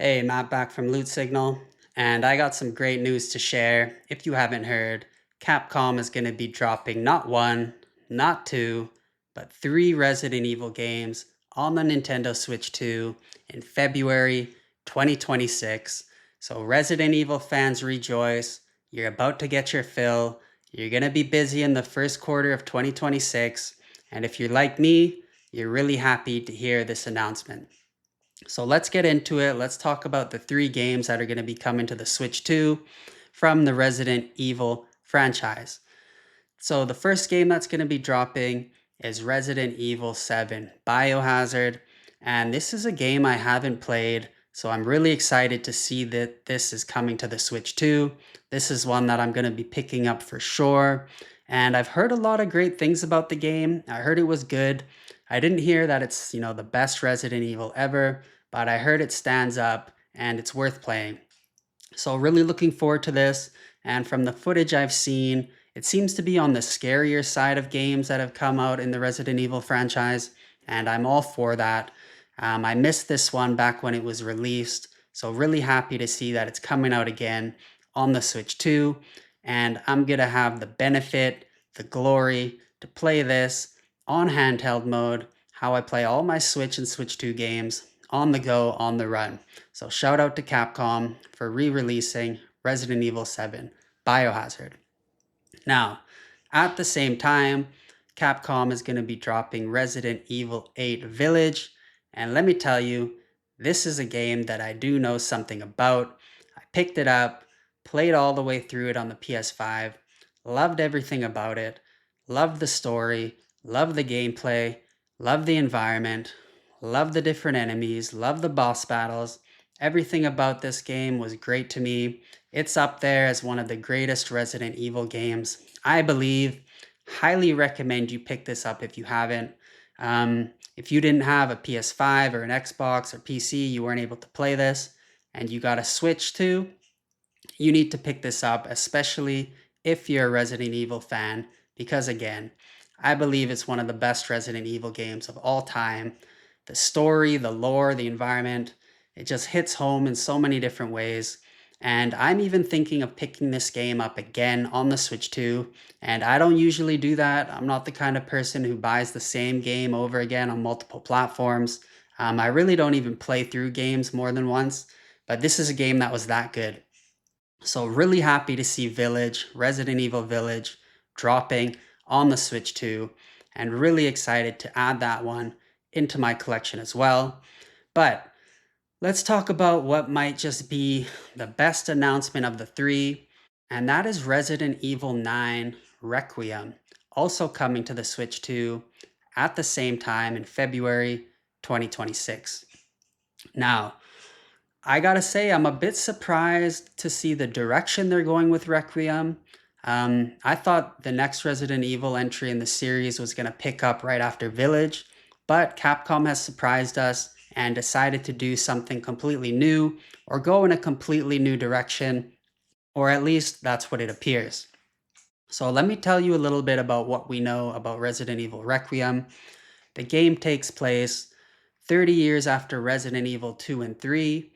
Hey, Matt back from Loot Signal, and I got some great news to share. If you haven't heard, Capcom is going to be dropping not one, not two, but three Resident Evil games on the Nintendo Switch 2 in February 2026. So, Resident Evil fans rejoice. You're about to get your fill. You're going to be busy in the first quarter of 2026. And if you're like me, you're really happy to hear this announcement. So let's get into it. Let's talk about the three games that are going to be coming to the Switch 2 from the Resident Evil franchise. So the first game that's going to be dropping is Resident Evil 7 Biohazard. And this is a game I haven't played, so I'm really excited to see that this is coming to the Switch 2. This is one that I'm going to be picking up for sure. And I've heard a lot of great things about the game. I heard it was good. I didn't hear that it's, the best Resident Evil ever, but I heard it stands up and it's worth playing. So really looking forward to this. And from the footage I've seen, it seems to be on the scarier side of games that have come out in the Resident Evil franchise, and I'm all for that. I missed this one back when it was released, so really happy to see that it's coming out again on the Switch 2, and I'm gonna have the benefit, the glory to play this on handheld mode, how I play all my Switch and Switch 2 games on the go, on the run. So shout out to Capcom for re-releasing Resident Evil 7 Biohazard. Now, at the same time, Capcom is going to be dropping Resident Evil 8 Village, and let me tell you, this is a game that I do know something about. I picked it up, played all the way through it on the PS5, loved everything about it, loved the story, loved the gameplay, loved the environment, loved the different enemies, loved the boss battles. Everything about this game was great to me. It's up there as one of the greatest Resident Evil games, I believe. Highly recommend you pick this up if you haven't. If you didn't have a PS5 or an Xbox or PC, you weren't able to play this, and you got a Switch too, you need to pick this up, especially if you're a Resident Evil fan, because again, I believe it's one of the best Resident Evil games of all time. The story, the lore, the environment, it just hits home in so many different ways. And I'm even thinking of picking this game up again on the Switch 2. And I don't usually do that. I'm not the kind of person who buys the same game over again on multiple platforms. I really don't even play through games more than once. But this is a game that was that good. So really happy to see Village, Resident Evil Village, dropping on the Switch 2, and really excited to add that one into my collection as well. But let's talk about what might just be the best announcement of the three, and that is Resident Evil 9 Requiem, also coming to the Switch 2 at the same time in February 2026. Now, I gotta say, I'm a bit surprised to see the direction they're going with Requiem. I thought the next Resident Evil entry in the series was gonna pick up right after Village, but Capcom has surprised us and decided to do something completely new or go in a completely new direction, or at least that's what it appears. So let me tell you a little bit about what we know about Resident Evil Requiem. The game takes place 30 years after Resident Evil 2 and 3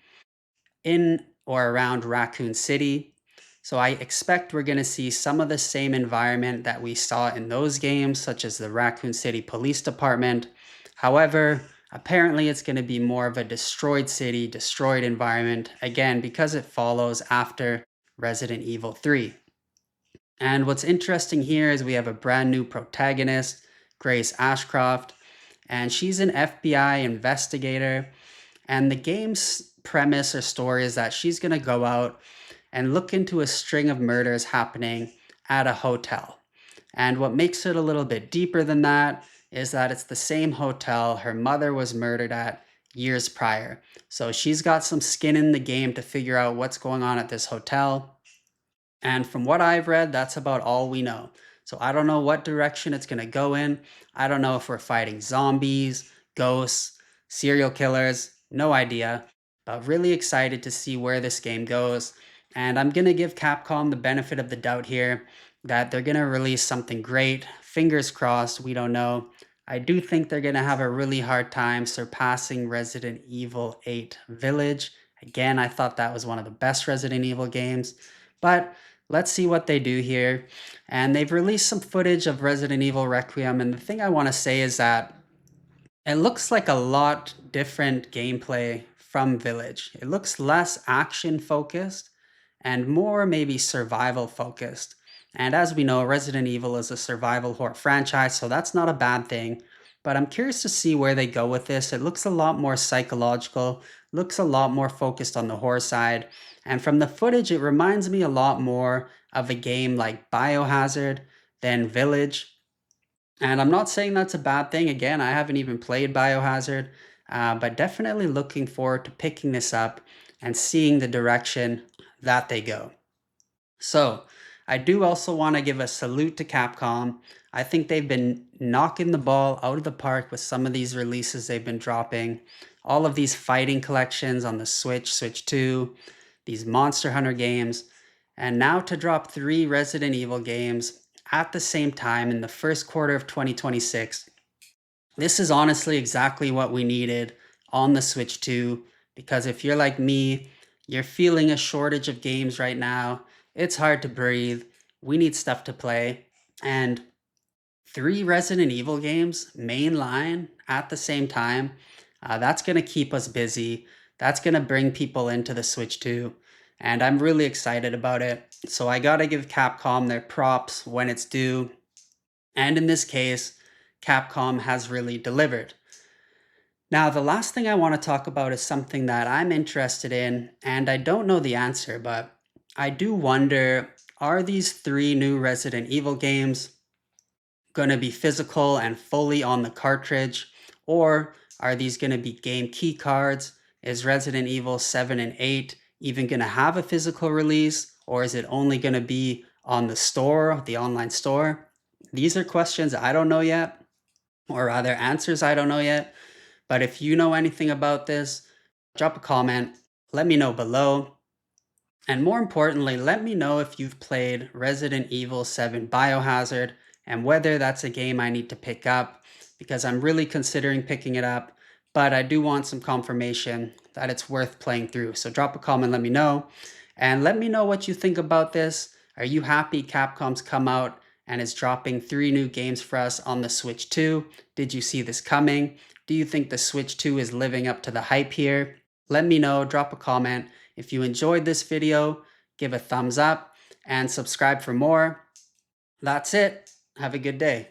in or around Raccoon City. So I expect we're going to see some of the same environment that we saw in those games, such as the Raccoon City Police Department. However, apparently it's going to be more of a destroyed city, destroyed environment, again, because it follows after Resident Evil 3. And what's interesting here is we have a brand new protagonist, Grace Ashcroft, and she's an FBI investigator. And the game's premise or story is that she's going to go out and look into a string of murders happening at a hotel. And what makes it a little bit deeper than that is that it's the same hotel her mother was murdered at years prior. So she's got some skin in the game to figure out what's going on at this hotel. And from what I've read, that's about all we know. So I don't know what direction it's going to go in. I don't know if we're fighting zombies, ghosts, serial killers, no idea. But really excited to see where this game goes. And I'm going to give Capcom the benefit of the doubt here that they're going to release something great. Fingers crossed, we don't know. I do think they're going to have a really hard time surpassing Resident Evil 8 Village. Again, I thought that was one of the best Resident Evil games, but let's see what they do here. And they've released some footage of Resident Evil Requiem, and the thing I want to say is that it looks like a lot different gameplay from Village. It looks less action focused and more maybe survival focused. And as we know, Resident Evil is a survival horror franchise, so that's not a bad thing. But I'm curious to see where they go with this. It looks a lot more psychological, looks a lot more focused on the horror side. And from the footage, it reminds me a lot more of a game like Biohazard than Village. And I'm not saying that's a bad thing. Again, I haven't even played Biohazard, but definitely looking forward to picking this up and seeing the direction that they go. So, I do also want to give a salute to Capcom. I think they've been knocking the ball out of the park with some of these releases they've been dropping. All of these fighting collections on the Switch, Switch 2, these Monster Hunter games, and now to drop 3 Resident Evil games at the same time in the first quarter of 2026. This is honestly exactly what we needed on the Switch 2, because if you're like me, you're feeling a shortage of games right now. It's hard to breathe. We need stuff to play. And 3 Resident Evil games mainline at the same time, that's going to keep us busy. That's going to bring people into the Switch 2. And I'm really excited about it. So I got to give Capcom their props when it's due. And in this case, Capcom has really delivered. Now, the last thing I want to talk about is something that I'm interested in, and I don't know the answer, but I do wonder, are these 3 new Resident Evil games going to be physical and fully on the cartridge, or are these going to be game key cards? Is Resident Evil 7 and 8 even going to have a physical release, or is it only going to be on the store, the online store? These are questions I don't know yet, or rather answers I don't know yet. But if you know anything about this, drop a comment, let me know below. And more importantly, let me know if you've played Resident Evil 7 Biohazard and whether that's a game I need to pick up, because I'm really considering picking it up, but I do want some confirmation that it's worth playing through. So drop a comment, let me know. And let me know what you think about this. Are you happy Capcom's come out and is dropping 3 new games for us on the Switch 2? Did you see this coming? Do you think the Switch 2 is living up to the hype here? Let me know, drop a comment. If you enjoyed this video, give a thumbs up and subscribe for more. That's it. Have a good day.